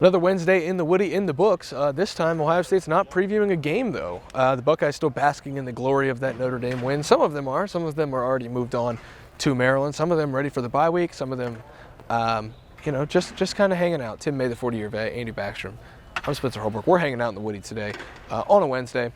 Another Wednesday in the Woody in the books. This time, Ohio State's not previewing a game, though. The Buckeyes still basking in the glory of that Notre Dame win. Some of them are. Some of them are already moved on to Maryland. Some of them ready for the bye week. Some of them, just kind of hanging out. Tim May, the 40-year vet, Andy Backstrom. I'm Spencer Holbrook. We're hanging out in the Woody today on a Wednesday.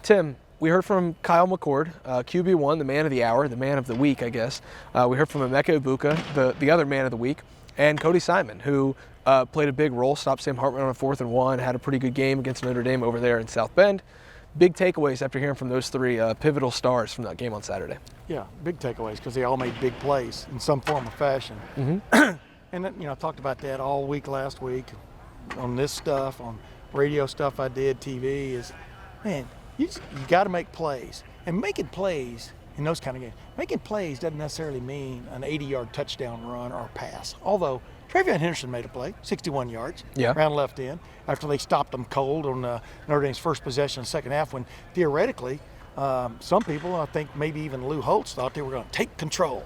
Tim, we heard from Kyle McCord, QB1, the man of the hour, the man of the week, I guess. We heard from Emeka Egbuka, the other man of the week, and Cody Simon, who played a big role, stopped Sam Hartman on a 4th and 1, had a pretty good game against Notre Dame over there in South Bend. Big takeaways after hearing from those three pivotal stars from that game on Saturday. Yeah, big takeaways because they all made big plays in some form or fashion. Mm-hmm. And I talked about that all week last week on this stuff, on radio stuff I did, TV, is, man, you got to make plays. And making plays in those kind of games, making plays doesn't necessarily mean an 80-yard touchdown run or pass. Although Travion Henderson made a play, 61 yards, around left end, after they stopped them cold on Notre Dame's first possession in the second half, when theoretically some people, I think maybe even Lou Holtz, thought they were going to take control,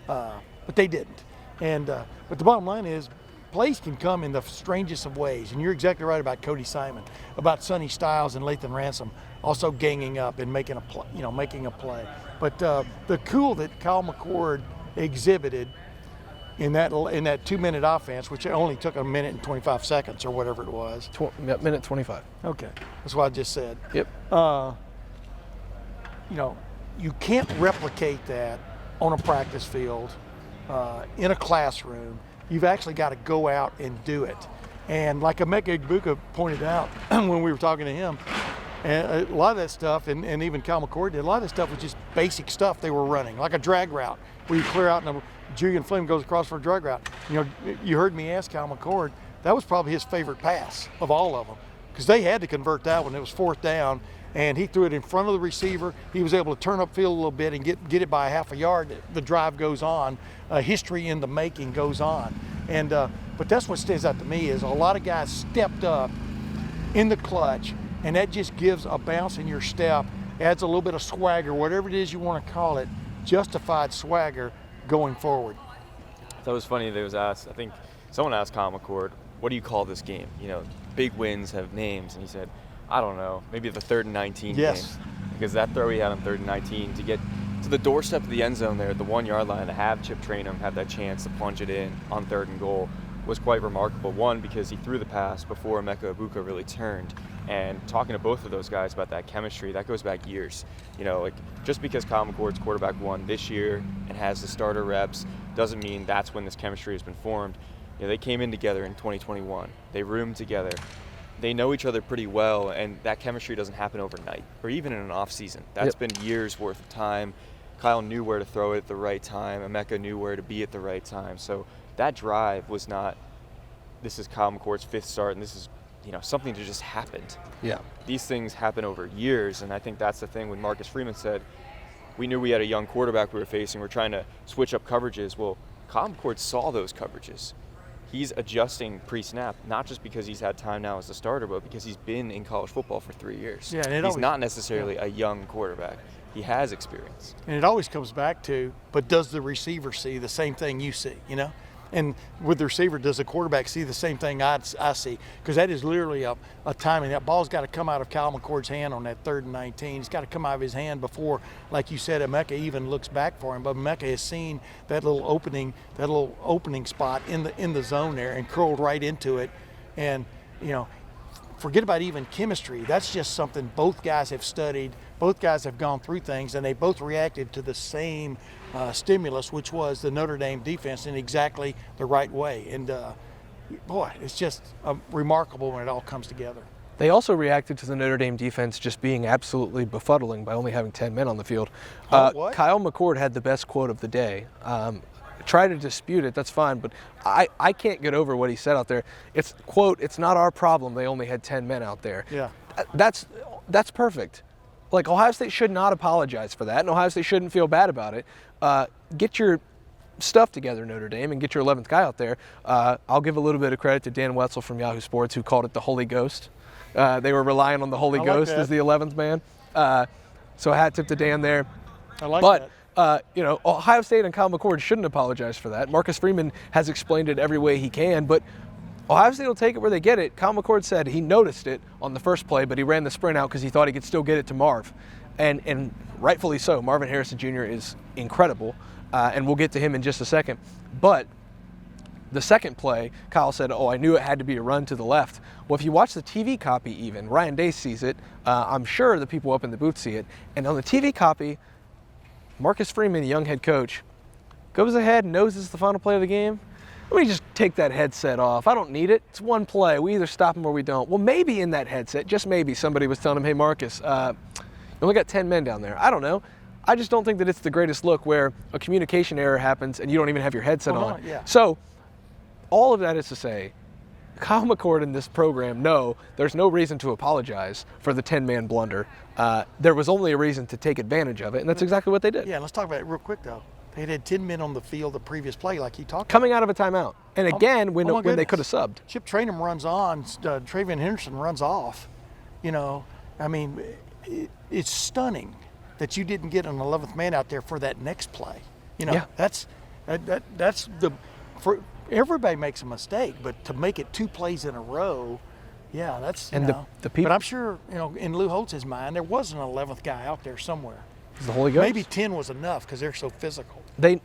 but they didn't. And but the bottom line is, plays can come in the strangest of ways, and you're exactly right about Cody Simon, about Sonny Styles and Lathan Ransom also ganging up and making a play, But the cool that Kyle McCord exhibited in that 2-minute offense, which only took a minute and 25 seconds or whatever it was. Minute 25. Okay, that's what I just said. Yep. You can't replicate that on a practice field, in a classroom. You've actually got to go out and do it. And like Emeka Egbuka pointed out when we were talking to him, and a lot of that stuff, and even Kyle McCord did, a lot of that stuff was just basic stuff they were running, like a drag route, where you clear out and Julian Flynn goes across for a drag route. You heard me ask Kyle McCord, that was probably his favorite pass of all of them, because they had to convert that one. It was 4th down, and he threw it in front of the receiver. He was able to turn upfield a little bit and get it by a half a yard. The drive goes on. History in the making goes on. And but that's what stands out to me, is a lot of guys stepped up in the clutch, and that just gives a bounce in your step, adds a little bit of swagger, whatever it is you want to call it, justified swagger going forward. That was funny. That was asked, I think someone asked Kyle McCord, what do you call this game? Big wins have names. And he said, I don't know, maybe the 3rd and 19 game. Because that throw he had on 3rd and 19 to get to the doorstep of the end zone there at the 1-yard line, to have Chip Trainum have that chance to plunge it in on 3rd and goal was quite remarkable. One, because he threw the pass before Emeka Egbuka really turned. And talking to both of those guys about that chemistry, that goes back years. Just because Kyle McCord's quarterback won this year and has the starter reps doesn't mean that's when this chemistry has been formed. They came in together in 2021. They roomed together. They know each other pretty well, and that chemistry doesn't happen overnight or even in an off season. That's been years worth of time. Kyle knew where to throw it at the right time. Emeka knew where to be at the right time. So that drive was not, this is Kyle McCord's 5th start and this is something that just happened. Yeah. These things happen over years, and I think that's the thing when Marcus Freeman said, we knew we had a young quarterback we were facing, we're trying to switch up coverages. Well, Kyle McCord saw those coverages. He's adjusting pre-snap, not just because he's had time now as a starter, but because he's been in college football for 3 years. Yeah, and he's not necessarily a young quarterback. He has experience. And it always comes back to, but does the receiver see the same thing you see, And with the receiver, does the quarterback see the same thing I see? Because that is literally a timing. That ball's got to come out of Kyle McCord's hand on that 3rd and 19. It's got to come out of his hand before, like you said, Emeka even looks back for him. But Emeka has seen that little opening spot in the zone there and curled right into it. And, forget about even chemistry. That's just something both guys have studied. Both guys have gone through things, and they both reacted to the same stimulus, which was the Notre Dame defense, in exactly the right way. And boy, it's just remarkable when it all comes together. They also reacted to the Notre Dame defense just being absolutely befuddling by only having 10 men on the field. Kyle McCord had the best quote of the day. Try to dispute it, that's fine, but I can't get over what he said out there. It's, quote, it's not our problem they only had 10 men out there. Yeah. That's perfect. Like, Ohio State should not apologize for that, and Ohio State shouldn't feel bad about it. Get your stuff together, Notre Dame, and get your 11th guy out there. I'll give a little bit of credit to Dan Wetzel from Yahoo Sports, who called it the Holy Ghost. They were relying on the Holy Ghost as the 11th man. So a hat tip to Dan there. I like that. Ohio State and Kyle McCord shouldn't apologize for that. Marcus Freeman has explained it every way he can, but Ohio State will take it where they get it. Kyle McCord said he noticed it on the first play, but he ran the sprint out because he thought he could still get it to Marv. And rightfully so. Marvin Harrison Jr. is incredible, and we'll get to him in just a second. But the second play, Kyle said, I knew it had to be a run to the left. Well, if you watch the TV copy even, Ryan Day sees it. I'm sure the people up in the booth see it. And on the TV copy, Marcus Freeman, the young head coach, goes ahead and knows it's the final play of the game. Let me just take that headset off. I don't need it. It's one play. We either stop him or we don't. Well, maybe in that headset, just maybe, somebody was telling him, hey, Marcus, you only got 10 men down there. I don't know. I just don't think that it's the greatest look where a communication error happens and you don't even have your headset on. Yeah. So all of that is to say, Kyle McCord and this program know there's no reason to apologize for the 10-man blunder. There was only a reason to take advantage of it, and that's exactly what they did. Yeah, let's talk about it real quick, though. They had 10 men on the field the previous play, like you talked Coming about. out of a timeout. And again, when they goodness. could have subbed. Chip Trainum runs on, Travion Henderson runs off. You know, I mean, it's stunning that you didn't get an 11th man out there for that next play. You know, Yeah. that's everybody makes a mistake, but to make it 2 plays in a row, yeah, that's, you know. The people. But I'm sure, you know, in Lou Holtz's mind, there was an 11th guy out there somewhere. The Holy Ghost. Maybe 10 was enough because they're so physical. I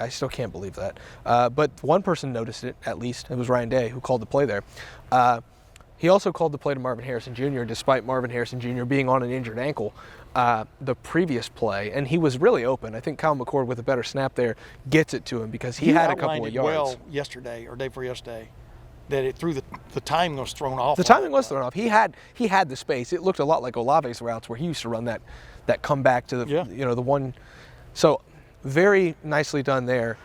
still can't believe that. But one person noticed it, at least. It was Ryan Day, who called the play there. He also called the play to Marvin Harrison Jr., despite Marvin Harrison Jr. being on an injured ankle the previous play, and he was really open. I think Kyle McCord, with a better snap there, gets it to him because he had a couple of yards. Well yesterday, or day before yesterday, that it threw the timing was thrown off. The timing was thrown off. He had the space. It looked a lot like Olave's routes where he used to run that comeback to the one. So very nicely done there.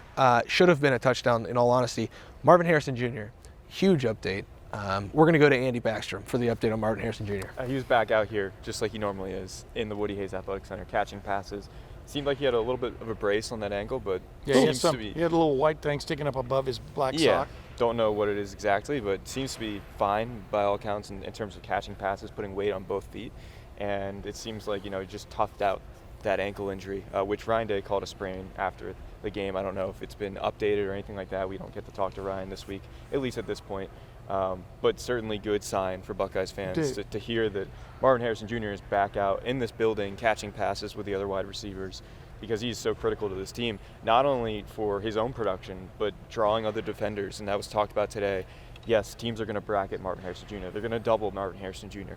Should have been a touchdown in all honesty. Marvin Harrison Jr., huge update. We're going to go to Andy Backstrom for the update on Marvin Harrison Jr. He was back out here just like he normally is in the Woody Hayes Athletic Center, catching passes. Seemed like he had a little bit of a brace on that ankle, but he had a little white thing sticking up above his black sock. Don't know what it is exactly, but seems to be fine by all accounts in terms of catching passes, putting weight on both feet. And it seems like, he just toughed out that ankle injury, which Ryan Day called a sprain after the game. I don't know if it's been updated or anything like that. We don't get to talk to Ryan this week, at least at this point. But certainly good sign for Buckeyes fans to hear that Marvin Harrison Jr. is back out in this building catching passes with the other wide receivers, because he's so critical to this team, not only for his own production, but drawing other defenders. And that was talked about today. Yes, teams are going to bracket Marvin Harrison Jr. They're going to double Marvin Harrison Jr.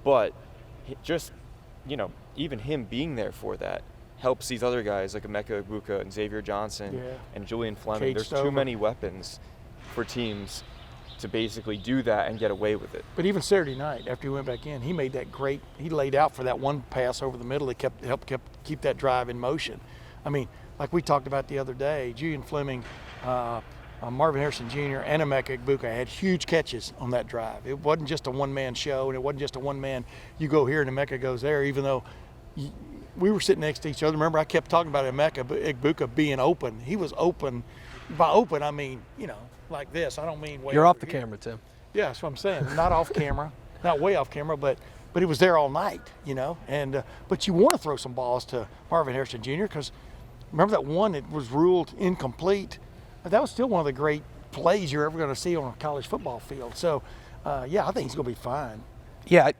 But just, even him being there for that helps these other guys like Emeka Egbuka and Xavier Johnson and Julian Fleming. There's too many weapons for teams to basically do that and get away with it. But even Saturday night, after he went back in, he made that great. He laid out for that one pass over the middle that helped keep that drive in motion. I mean, like we talked about the other day, Julian Fleming, Marvin Harrison Jr. and Emeka Egbuka had huge catches on that drive. It wasn't just a one-man show, and it wasn't just a one-man, you go here and Emeka goes there, even though we were sitting next to each other. Remember, I kept talking about Emeka Egbuka being open. He was open. By open, I mean, like this. I don't mean way You're off the here. camera, Tim. Yeah, that's what I'm saying. Not off camera, not way off camera, but he was there all night, And but you want to throw some balls to Marvin Harrison Jr. because remember that one that was ruled incomplete. That was still one of the great plays you're ever going to see on a college football field. So, I think he's going to be fine. Yeah,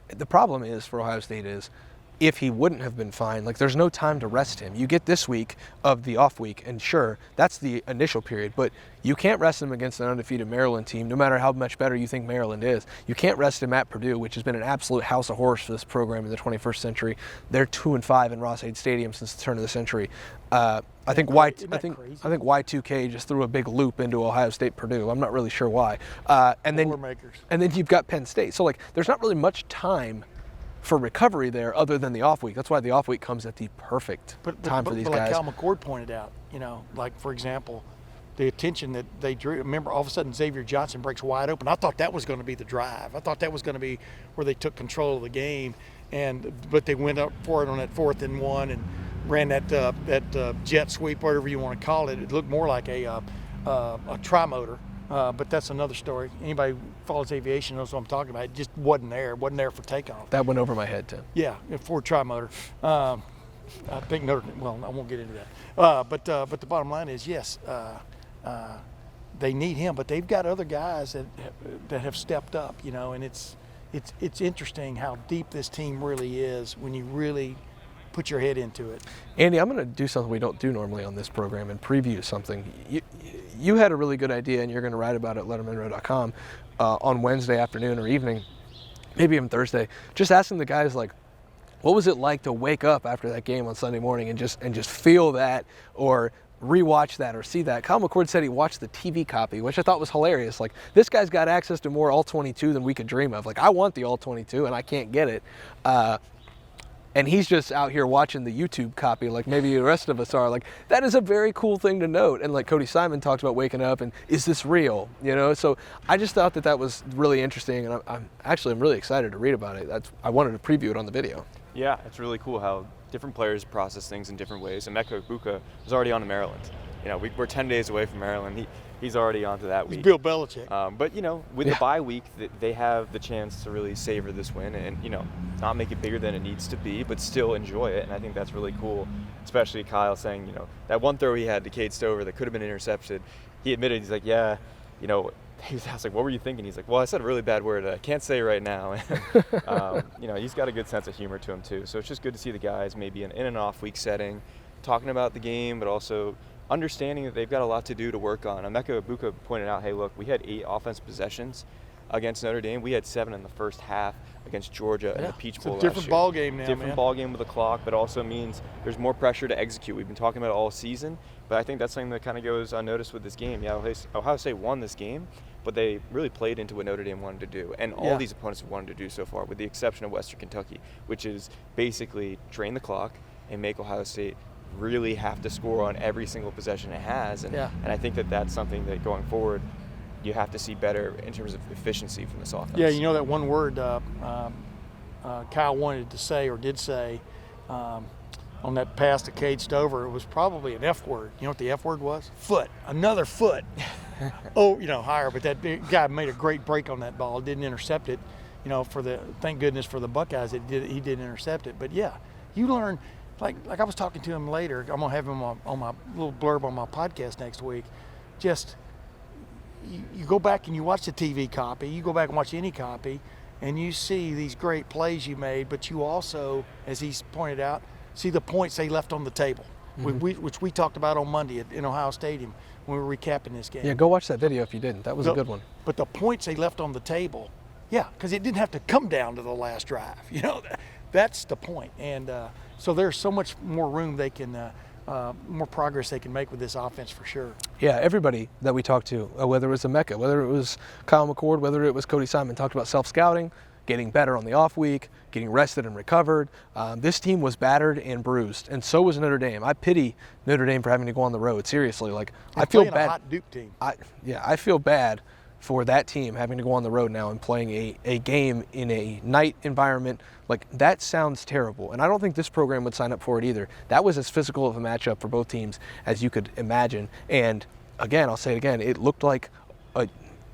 the problem is for Ohio State is if he wouldn't have been fine, there's no time to rest him. You get this week of the off week, and sure, that's the initial period, but you can't rest him against an undefeated Maryland team, no matter how much better you think Maryland is. You can't rest him at Purdue, which has been an absolute house of horrors for this program in the 21st century. They're 2-5 in Ross-Ade Stadium since the turn of the century. I think Y2K just threw a big loop into Ohio State Purdue. I'm not really sure why. And then you've got Penn State. So there's not really much time for recovery there other than the off week. That's why the off week comes at the perfect time for these guys. Like Kyle McCord pointed out, for example, the attention that they drew. Remember, all of a sudden Xavier Johnson breaks wide open. I thought that was going to be the drive. I thought that was going to be where they took control of the game, but they went up for it on that 4th and 1 and ran that jet sweep, whatever you want to call it. It looked more like a tri-motor. But that's another story. Anybody who follows aviation knows what I'm talking about. It just wasn't there. It wasn't there for takeoff. That went over my head, Tim. Yeah, Ford tri-motor. I think I won't get into that. But the bottom line is, yes, they need him, but they've got other guys that have stepped up, and it's interesting how deep this team really is when you really put your head into it. Andy, I'm going to do something we don't do normally on this program and preview something. You had a really good idea, and you're going to write about it at lettermenrow.com on Wednesday afternoon or evening, maybe even Thursday, just asking the guys, like, what was it like to wake up after that game on Sunday morning and just feel that, or rewatch that, or see that? Kyle McCord said he watched the TV copy, which I thought was hilarious. Like, this guy's got access to more All-22 than we could dream of. Like, I want the All-22 and I can't get it. And he's just out here watching the YouTube copy like maybe the rest of us are. Like, that is a very cool thing to note. And like Cody Simon talked about waking up and, is this real? So I just thought that was really interesting, and I'm really excited to read about it. I wanted to preview it on the video. Yeah, it's really cool how different players process things in different ways. And Emeka Egbuka was already on to Maryland. We're 10 days away from Maryland. He's already on to that week. He's Bill Belichick. But, with the bye week, they have the chance to really savor this win and, not make it bigger than it needs to be, but still enjoy it. And I think that's really cool, especially Kyle saying, that one throw he had to Cade Stover that could have been intercepted. He admitted, he's like, yeah, I was like, what were you thinking? He's like, well, I said a really bad word that I can't say right now. He's got a good sense of humor to him, too. So it's just good to see the guys maybe in an off-week setting, talking about the game, but also understanding that they've got a lot to do to work on. Emeka Egbuka pointed out, hey, look, we had 8 offensive possessions against Notre Dame. We had 7 in the first half against Georgia in the Peach Bowl last year. It's a different ball game now, Different ball game with the clock, but also means there's more pressure to execute. We've been talking about it all season, but I think that's something that kind of goes unnoticed with this game. Yeah, Ohio State won this game, but they really played into what Notre Dame wanted to do, and all these opponents have wanted to do so far, with the exception of Western Kentucky, which is basically drain the clock and make Ohio State really have to score on every single possession it has. And I think that's something that going forward you have to see better in terms of efficiency from this offense. Yeah, that one word Kyle wanted to say or did say on that pass to Cade Stover, it was probably an F word. You know what the F word was? Foot. Another foot. Higher. But that big guy made a great break on that ball. Didn't intercept it. Thank goodness for the Buckeyes, he didn't intercept it. But yeah, you learn. Like I was talking to him later. I'm gonna have him on my little blurb on my podcast next week. Just you go back and you watch the TV copy. You go back and watch any copy, and you see these great plays you made. But you also, as he's pointed out, see the points they left on the table, which we talked about on Monday in Ohio Stadium when we were recapping this game. Yeah, go watch that video if you didn't. That was a good one. But the points they left on the table, because it didn't have to come down to the last drive. That's the point. And so there's so much more room they can, more progress they can make with this offense for sure. Yeah, everybody that we talked to, whether it was Emeka, whether it was Kyle McCord, whether it was Cody Simon, talked about self-scouting, getting better on the off week, getting rested and recovered. This team was battered and bruised, and so was Notre Dame. I pity Notre Dame for having to go on the road. Seriously, I feel bad. A hot Duke team. I feel bad for that team having to go on the road now and playing a game in a night environment. That sounds terrible, and I don't think this program would sign up for it either. That was as physical of a matchup for both teams as you could imagine. And again, I'll say it again, it looked like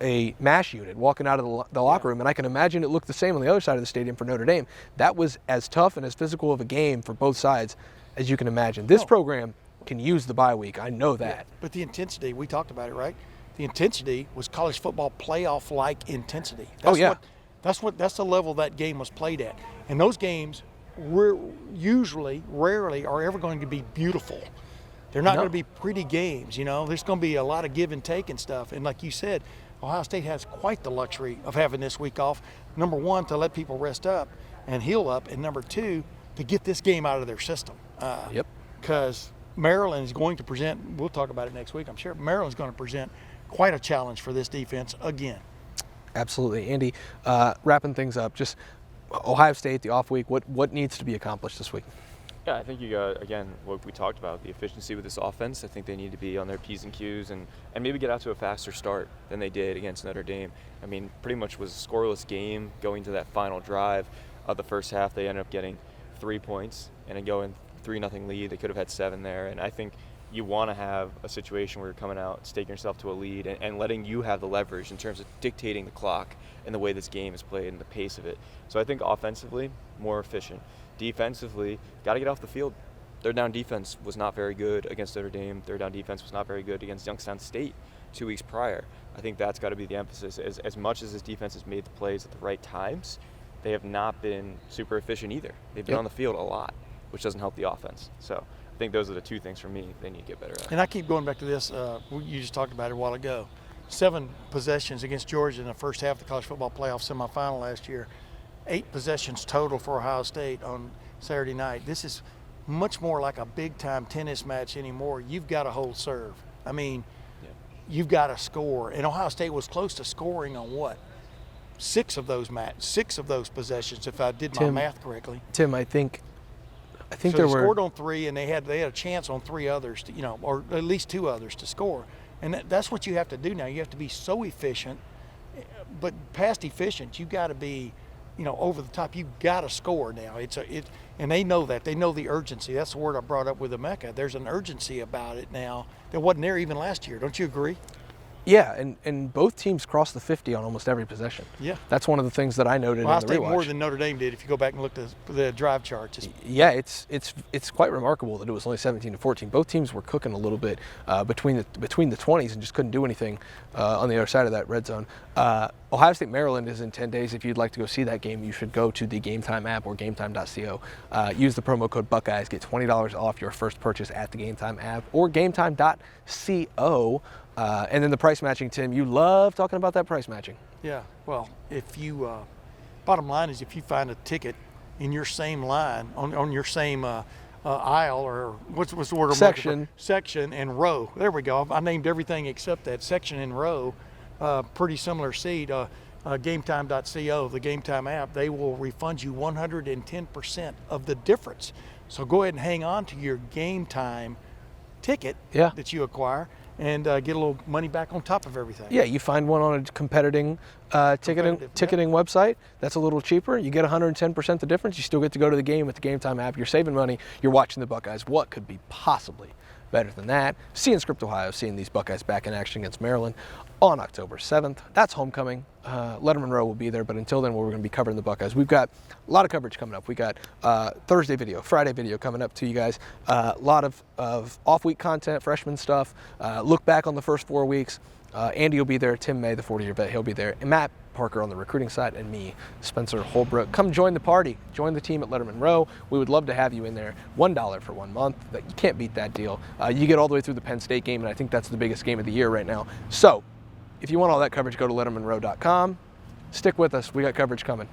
a MASH unit walking out of the locker room, and I can imagine it looked the same on the other side of the stadium for Notre Dame. That was as tough and as physical of a game for both sides as you can imagine. This program can use the bye week. I know that. Yeah, but the intensity, we talked about it, right? The intensity was college football playoff-like intensity. That's the level that game was played at. And those games rarely are ever going to be beautiful. They're not going to be pretty games, There's going to be a lot of give and take and stuff. And like you said, Ohio State has quite the luxury of having this week off. Number one, to let people rest up and heal up. And number two, to get this game out of their system. Because Maryland is going to present, we'll talk about it next week, I'm sure. Maryland's going to present quite a challenge for this defense again. Absolutely. Andy, wrapping things up, just Ohio State, the off week, what needs to be accomplished this week? Yeah, I think you got, again, what we talked about, the efficiency with this offense. I think they need to be on their P's and Q's and maybe get out to a faster start than they did against Notre Dame. I mean, pretty much was a scoreless game going to that final drive of the first half. They ended up getting 3 points and then going 3-0 lead. They could have had 7 there. And I think you want to have a situation where you're coming out, staking yourself to a lead, and letting you have the leverage in terms of dictating the clock and the way this game is played and the pace of it. So I think offensively, more efficient. Defensively, got to get off the field. Third down defense was not very good against Notre Dame. Third down defense was not very good against Youngstown State 2 weeks prior. I think that's got to be the emphasis. As much as this defense has made the plays at the right times, they have not been super efficient either. They've been on the field a lot, which doesn't help the offense. So I think those are the two things for me they need to get better at. And I keep going back to this. You just talked about it a while ago. 7 possessions against Georgia in the first half of the college football playoff semifinal last year. 8 possessions total for Ohio State on Saturday night. This is much more like a big-time tennis match anymore. You've got to hold serve. I mean, you've got to score. And Ohio State was close to scoring on what? 6 of those possessions, if I did my math correctly. Tim, I think So there they were scored on 3, and they had a chance on 3 others, to, or at least 2 others to score. And that's what you have to do now. You have to be so efficient, but past efficient, you got to be, over the top. You got to score now. And they know that. They know the urgency. That's the word I brought up with Emeka. There's an urgency about it now that wasn't there even last year. Don't you agree? Yeah, and both teams crossed the 50 on almost every possession. Yeah. That's one of the things that I noted Ohio in the State rewatch. more than Notre Dame did if you go back and look at the drive charts. Yeah, it's quite remarkable that it was only 17-14. Both teams were cooking a little bit between the 20s and just couldn't do anything on the other side of that red zone. Ohio State Maryland is in 10 days. If you'd like to go see that game, you should go to the Game Time app or gametime.co. Use the promo code Buckeyes. Get $20 off your first purchase at the Game Time app or gametime.co. And then the price matching, Tim, you love talking about that price matching. Yeah, well, if you, bottom line is if you find a ticket in your same line, on your same aisle, or what's the word? Section and row. There we go. I named everything except that section and row. Pretty similar seat. Gametime.co, the Game Time app, they will refund you 110% of the difference. So go ahead and hang on to your Game Time ticket that you acquire, and get a little money back on top of everything. Yeah, you find one on a competing ticketing website that's a little cheaper. You get 110% the difference. You still get to go to the game with the Game Time app. You're saving money. You're watching the Buckeyes. What could be possibly better than that? Seeing Script Ohio, seeing these Buckeyes back in action against Maryland on October 7th. That's homecoming. Lettermen Row will be there, but until then, we're going to be covering the Buckeyes. We've got a lot of coverage coming up. We got Thursday video, Friday video coming up to you guys. A lot of off-week content, freshman stuff. Look back on the first 4 weeks. Andy will be there. Tim May, the 40-year vet, he'll be there. And Matt Parker on the recruiting side, and me, Spencer Holbrook. Come join the party. Join the team at Lettermen Row. We would love to have you in there. $1 for 1 month. You can't beat that deal. You get all the way through the Penn State game, and I think that's the biggest game of the year right now. So if you want all that coverage, go to lettermenrow.com. Stick with us. We got coverage coming.